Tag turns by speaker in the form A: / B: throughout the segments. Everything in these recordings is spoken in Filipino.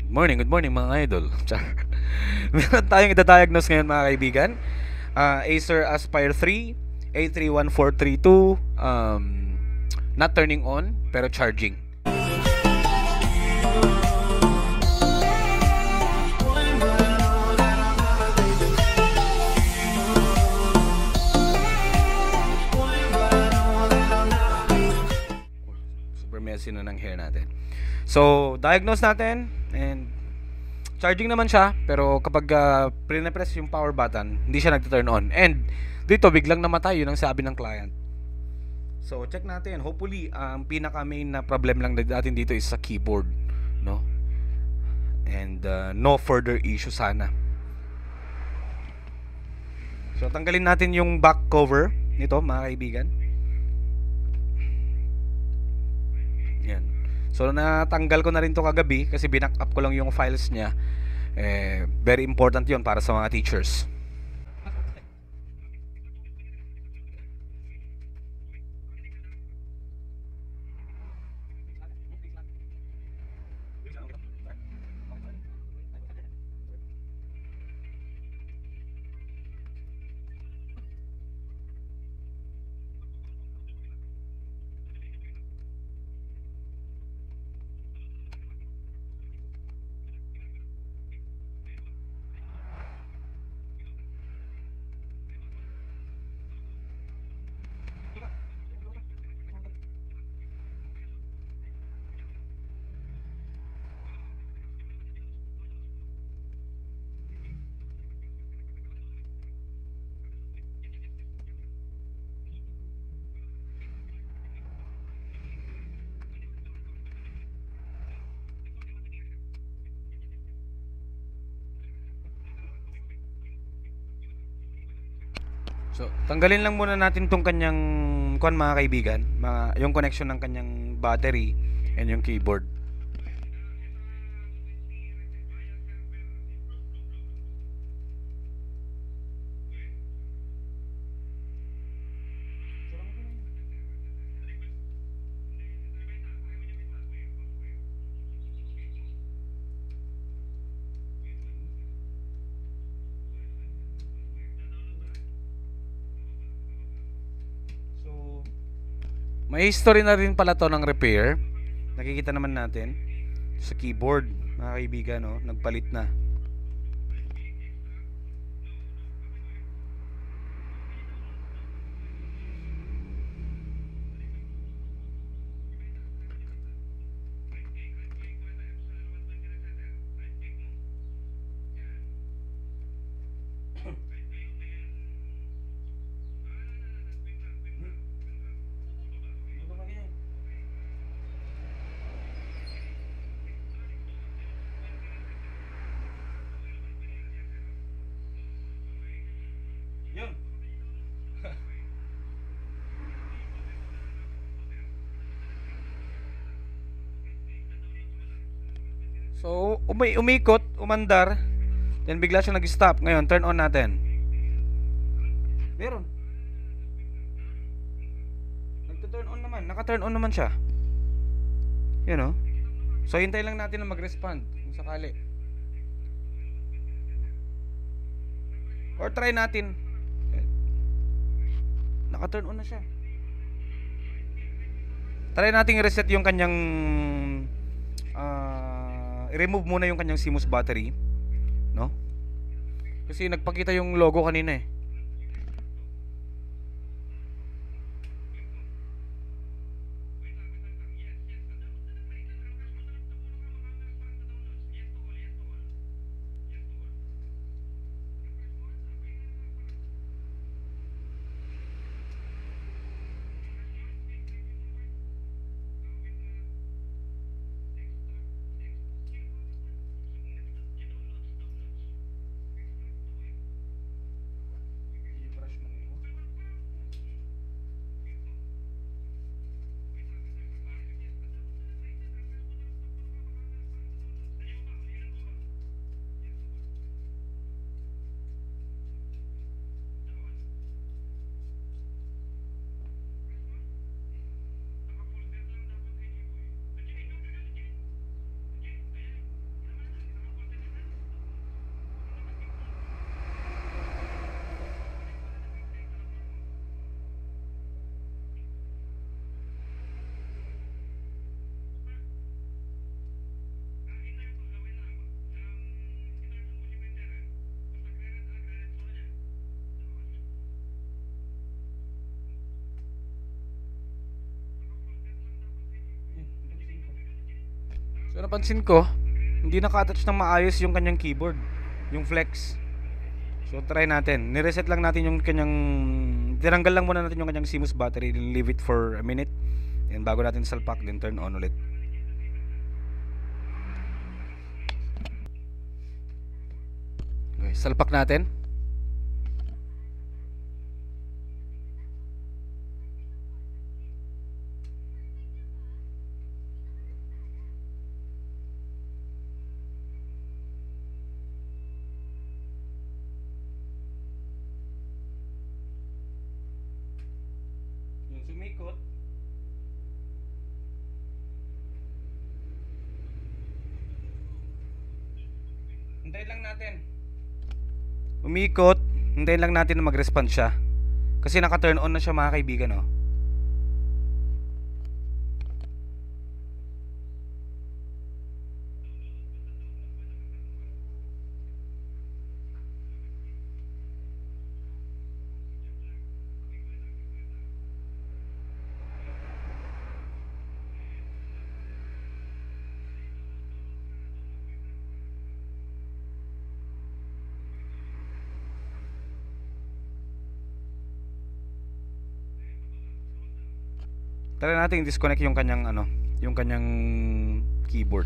A: Good morning mga idol. Char. Meron tayong ida-diagnose ngayon mga kaibigan. Acer Aspire 3, A31432, not turning on, pero charging. Super messy na ng hair natin. So, diagnose natin and charging naman siya, pero kapag pre-press yung power button, hindi siya nagto-turn on. And dito biglang namatay, yun ang sabi ng client. So, check natin. Hopefully, ang pinaka main na problem lang natin dito is sa keyboard, no? And no further issue sana. So, tanggalin natin yung back cover nito, mga kaibigan. Yan. So, natanggal ko na rin to kagabi kasi binack up ko lang yung files niya. Very important yon para sa mga teachers. So, tanggalin lang muna natin tong kanyang mga kaibigan, yung connection ng kanyang battery and yung keyboard. So, may history na rin pala to ng repair. Nakikita naman natin sa keyboard, mga kaibigan, no? Nagpalit na. Yun. So, umikot, umandar, then bigla siya nag-stop. Ngayon, turn on natin. Meron. Nagto-turn on naman. Naka-turn on naman siya. Yun, oh. So, hintay lang natin na mag-respond kung sakali. Or try natin. Naka-turn on na siya. Try natin i-reset yung kanyang i-remove muna yung kanyang CMOS battery, no? Kasi nagpakita yung logo kanina eh. So napansin ko, hindi naka-attach ng maayos yung kanyang keyboard, yung flex. So try natin. Ni-reset lang natin yung kanyang, tinanggal lang muna natin yung kanyang CMOS battery, then leave it for a minute. Then bago natin salpak, then turn on ulit. Okay, salpak natin. Yung sumikot. Hintayin lang natin. Umikot, hintayin lang natin na mag-respond siya. Kasi naka-turn on na siya mga kaibigan, oh. Try natin disconnect yung kanyang ano, yung kanyang keyboard.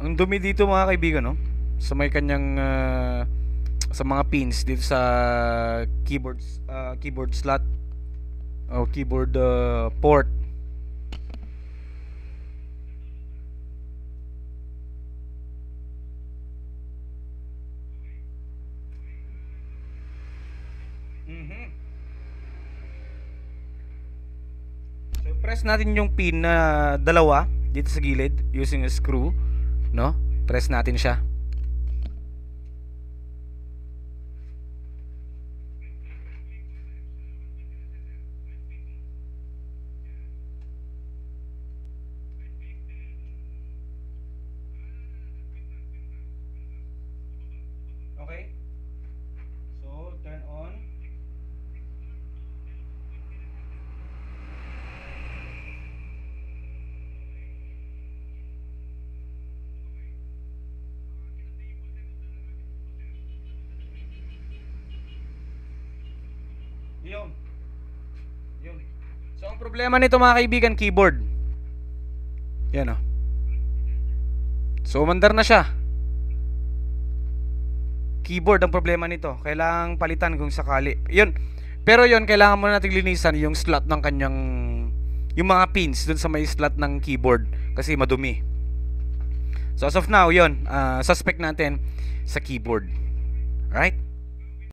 A: Ang dumi dito mga kaibigan, no? Sa may kanyang sa mga pins dito sa keyboard slot o keyboard port. Mhm. So press natin yung pin na dalawa dito sa gilid using a screw, no? Press natin siya. Okay? So, turn on. Yun. Yun. So, ang problema nito mga kaibigan, keyboard. Yan, oh. So, umandar na siya. Keyboard ang problema nito. Kailangang palitan kung sakali. Yun. Pero yun, kailangan muna natin linisan yung slot ng kanyang, yung mga pins dun sa may slot ng keyboard kasi madumi. So as of now, yun, suspect natin sa keyboard. Alright?